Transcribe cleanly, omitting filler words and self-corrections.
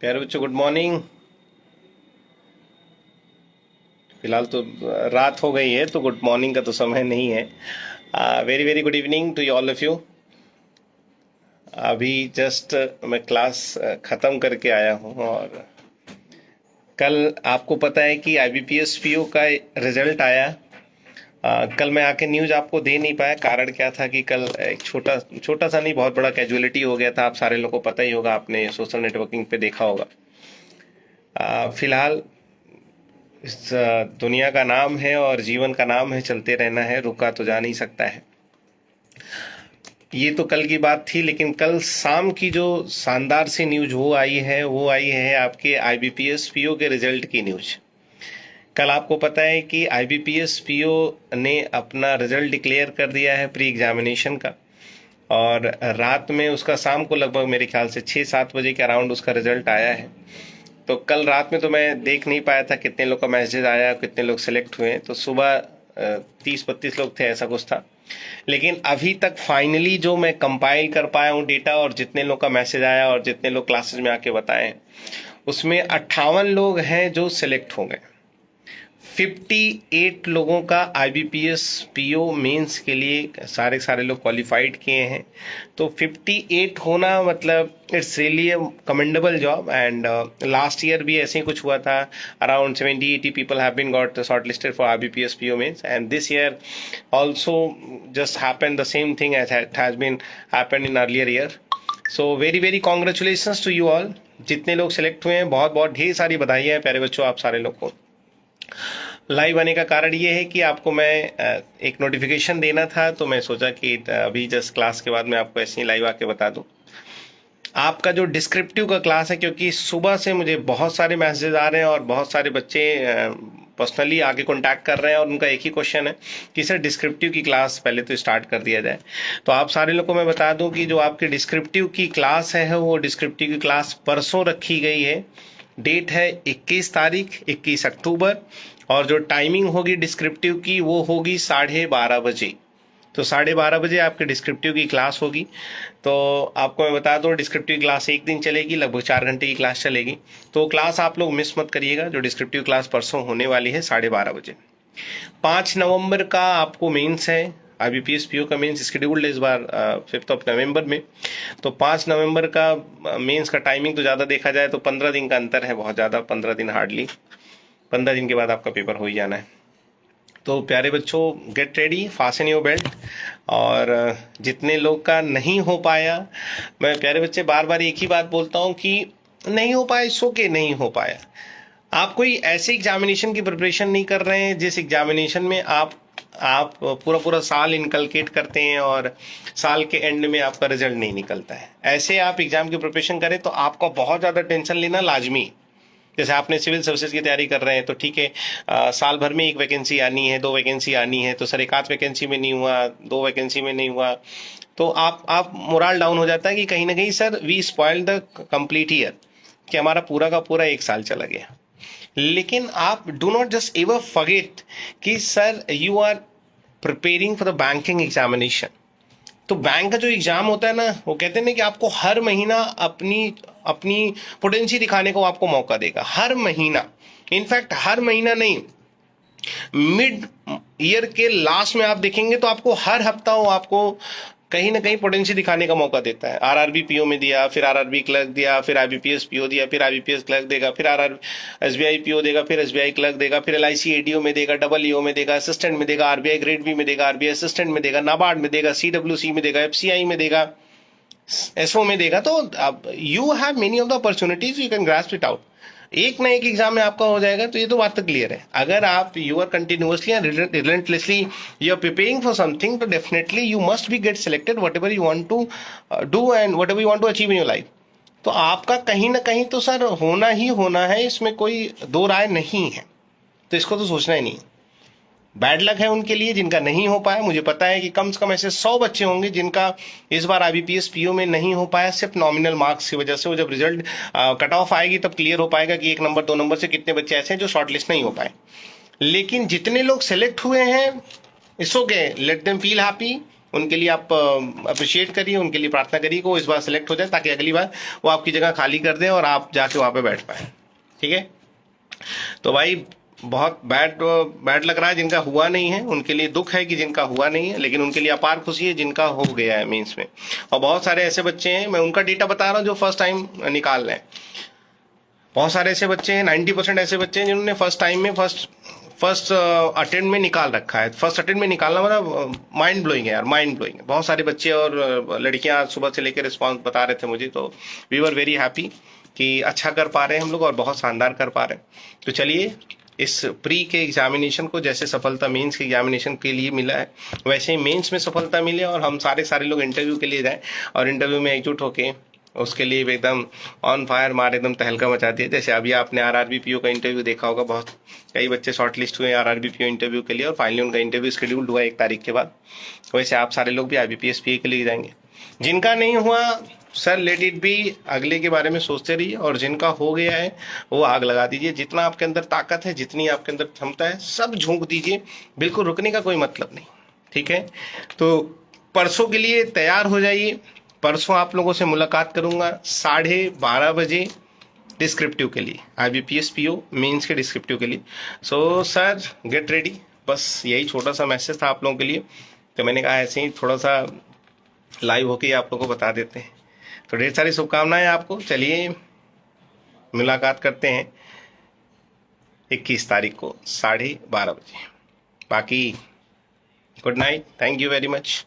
प्यारे बच्चों, good morning. फिलहाल तो रात हो गई है, तो गुड मॉर्निंग का तो समय नहीं है। Very very good evening to all of you. अभी जस्ट मैं क्लास ख़त्म करके आया हूँ। और कल आपको पता है कि IBPS PO का रिजल्ट आया। कल मैं आके न्यूज़ आपको दे नहीं पाया। कारण क्या था कि कल एक छोटा छोटा सा नहीं, बहुत बड़ा कैजुअलिटी हो गया था। आप सारे लोगों को पता ही होगा, आपने सोशल नेटवर्किंग पे देखा होगा। फिलहाल इस दुनिया का नाम है और जीवन का नाम है, चलते रहना है, रुका तो जा नहीं सकता है। ये तो कल की बात थी, लेकिन कल शाम की जो शानदार सी न्यूज वो आई है आपके IBPS PO के रिजल्ट की न्यूज। कल आपको पता है कि IBPS PO ने अपना रिजल्ट डिक्लेयर कर दिया है प्री एग्जामिनेशन का। और रात में उसका शाम को लगभग मेरे ख्याल से 6-7 बजे के अराउंड उसका रिजल्ट आया है। तो कल रात में तो मैं देख नहीं पाया था कितने लोग का मैसेज आया, कितने लोग सिलेक्ट हुए। तो सुबह 30-32 लोग थे, ऐसा कुछ था। लेकिन अभी तक फाइनली जो मैं कंपाइल कर पाया हूँ डेटा, और जितने लोग का मैसेज आया और जितने लोग क्लासेस में आके बताएं, उसमें 58 लोग हैं जो सिलेक्ट हो गए। 58 लोगों का IBPS PO मेंस के लिए सारे लोग क्वालिफाइड किए हैं। तो 58 होना मतलब it's really a commendable job. And last year भी ऐसे ही कुछ हुआ था। Around 70-80 people have been got shortlisted for IBPS PO mains, and this year also just happened the same thing as it has been happened in earlier year. So very very congratulations to you all। जितने लोग select हुए हैं, बहुत बहुत ढेर सारी बधाई है प्यारे बच्चों आप सारे लोग को। लाइव आने का कारण ये है कि आपको मैं एक नोटिफिकेशन देना था, तो मैं सोचा कि अभी जस्ट क्लास के बाद मैं आपको ऐसे ही लाइव आके बता दूं। आपका जो डिस्क्रिप्टिव का क्लास है, क्योंकि सुबह से मुझे बहुत सारे मैसेजेस आ रहे हैं और बहुत सारे बच्चे पर्सनली आके कांटेक्ट कर रहे हैं, और उनका एक ही क्वेश्चन है कि सर डिस्क्रिप्टिव की क्लास पहले तो स्टार्ट कर दिया जाए। तो आप सारे लोगों को मैं बता दूं कि जो आपकी डिस्क्रिप्टिव की क्लास है, वो डिस्क्रिप्टिव की क्लास परसों रखी गई है। डेट है 21 तारीख, 21 अक्टूबर। और जो टाइमिंग होगी डिस्क्रिप्टिव की, वो होगी 12:30 बजे। तो 12:30 बजे आपके डिस्क्रिप्टिव की क्लास होगी। तो आपको मैं बता दूं, डिस्क्रिप्टिव क्लास एक दिन चलेगी, लगभग 4 घंटे की क्लास चलेगी। तो क्लास आप लोग मिस मत करिएगा। जो डिस्क्रिप्टिव क्लास परसों होने वाली है 12:30 बजे। 5 नवंबर का आपको मेंस है। IBPS PO का मेंस शेड्यूल्ड है इस बार 5 नवंबर में। तो 5 नवंबर का मेंस का टाइमिंग तो ज़्यादा देखा जाए तो 15 दिन का अंतर है, बहुत ज़्यादा, 15 दिन हार्डली। 15 दिन के बाद आपका पेपर हो ही जाना है। तो प्यारे बच्चों, get ready, fast your belt. और जितने लोग का नहीं हो पाया, मैं प्यारे बच्चे बार बार एक ही बात बोलता हूँ कि नहीं हो पाया, सो के नहीं हो पाया। आप कोई ऐसे एग्जामिनेशन की प्रिपरेशन नहीं कर रहे हैं जिस एग्जामिनेशन में आप पूरा पूरा साल इनकलकेट करते हैं और साल के एंड में आपका रिजल्ट नहीं निकलता है। ऐसे आप एग्जाम की प्रिपरेशन करें तो आपको बहुत ज़्यादा टेंशन लेना लाजमी। जैसे आपने सिविल सर्विसेज की तैयारी कर रहे हैं, तो ठीक है, साल भर में 1 वैकेंसी आनी है, 2 वैकेंसी आनी है, तो सर 1 आध वैकेंसी में नहीं हुआ, 2 वैकेंसी में नहीं हुआ, तो आप मोरल डाउन हो जाता है कि कहीं ना कहीं sir we spoil the complete year, कि हमारा पूरा का पूरा 1 साल चला गया। लेकिन आप do not just ever forget कि sir you are preparing for the banking examination. तो बैंक का जो एग्जाम होता है ना, वो कहते हैं ना कि आपको हर महीना अपनी अपनी पोटेंशियल दिखाने को आपको मौका देगा, हर महीना। इनफैक्ट हर महीना नहीं, मिड ईयर के लास्ट में आप देखेंगे तो आपको हर हफ्ता वो आपको कहीं ना कहीं पोटेंशियल दिखाने का मौका देता है। RRB PO में दिया, फिर RRB क्लर्क दिया, फिर IBPS PO दिया, फिर IBPS क्लर्क देगा, फिर SBI PO देगा, फिर SBI क्लर्क देगा, फिर LIC ADO में देगा, EO में देगा, असिस्टेंट में देगा, RBI ग्रेड B में देगा, RBI असिस्टेंट में देगा, नाबार्ड में देगा, CWC में देगा, FCI में देगा, SO में देगा। तो अब you have many of the opportunities, you can grasp it out. एक ना एक एग्जाम में आपका हो जाएगा। तो ये तो बात तो क्लियर है। अगर आप you are continuously and relentlessly you are preparing for something, तो definitely you must be get selected whatever you want to do and whatever you want to achieve in your life. तो आपका कहीं ना कहीं तो sir होना ही होना है, इसमें कोई दो राय नहीं है। तो इसको तो सोचना ही नहीं। बैड लक है उनके लिए जिनका नहीं हो पाया। मुझे पता है कि कम से कम ऐसे 100 बच्चे होंगे जिनका इस बार IBPS PO में नहीं हो पाया, सिर्फ नॉमिनल मार्क्स की वजह से। वो जब रिजल्ट कट ऑफ आएगी तब क्लियर हो पाएगा कि 1 नंबर 2 नंबर से कितने बच्चे ऐसे हैं जो शॉर्टलिस्ट नहीं हो पाए। लेकिन जितने लोग सेलेक्ट हुए हैं, it's okay, let them feel happy. उनके लिए आप अप्रिशिएट करिए, उनके लिए प्रार्थना करिए कि वो इस बार सेलेक्ट हो जाए, ताकि अगली बार वो आपकी जगह खाली कर दें और आप जाके वहाँ पे बैठ पाए। ठीक है, तो भाई बहुत बैड लग रहा है जिनका हुआ नहीं है, उनके लिए दुख है कि जिनका हुआ नहीं है, लेकिन उनके लिए अपार खुशी है जिनका हो गया है मेंस में। और बहुत सारे ऐसे बच्चे हैं, मैं उनका डेटा बता रहा हूँ जो फर्स्ट टाइम निकाल रहे हैं। बहुत सारे ऐसे बच्चे हैं, 90% ऐसे बच्चे हैं जिन्होंने फर्स्ट टाइम में फर्स्ट अटेम्प्ट में निकाल रखा है। फर्स्ट अटेम्प्ट में निकालना मतलब माइंड ब्लोइंग है यार, माइंड ब्लोइंग है। बहुत सारे बच्चे और लड़कियां सुबह से लेकर रिस्पॉन्स बता रहे थे मुझे, तो वी वर वेरी हैप्पी कि अच्छा कर पा रहे हैं हम लोग और बहुत शानदार कर पा रहे हैं। तो चलिए, इस प्री के एग्जामिनेशन को जैसे सफलता मेंस के एग्जामिनेशन के लिए मिला है, वैसे ही मेंस में सफलता मिले और हम सारे लोग इंटरव्यू के लिए जाएं और इंटरव्यू में एकजुट होके उसके लिए एकदम ऑन फायर मार एकदम तहलका मचा दिया। जैसे अभी आपने आरआरबी पीओ का इंटरव्यू देखा होगा, बहुत कई बच्चे शॉर्ट लिस्ट हुए आरआरबी पीओ इंटरव्यू के लिए और फाइनली उनका इंटरव्यू शेड्यूल्ड हुआ 1 तारीख के बाद। वैसे आप सारे लोग भी आईबीपीएस पीए के लिए जाएंगे। जिनका नहीं हुआ सर, लेट इट बी, अगले के बारे में सोचते रहिए, और जिनका हो गया है वो आग लगा दीजिए। जितना आपके अंदर ताकत है, जितनी आपके अंदर क्षमता है, सब झोंक दीजिए, बिल्कुल रुकने का कोई मतलब नहीं। ठीक है, तो परसों के लिए तैयार हो जाइए। परसों आप लोगों से मुलाकात करूंगा 12:30 बजे डिस्क्रिप्टिव के लिए, आईबीपीएस पीओ मेंस के डिस्क्रिप्टिव के लिए। So sir, get ready. बस यही छोटा सा मैसेज था आप लोगों के लिए, तो मैंने कहा ऐसे ही थोड़ा सा लाइव होके आप लोगों को बता देते हैं। तो ढेर सारी शुभकामनाएं आपको। चलिए मुलाकात करते हैं 21 तारीख को 12:30 बजे। बाकी good night, thank you very much.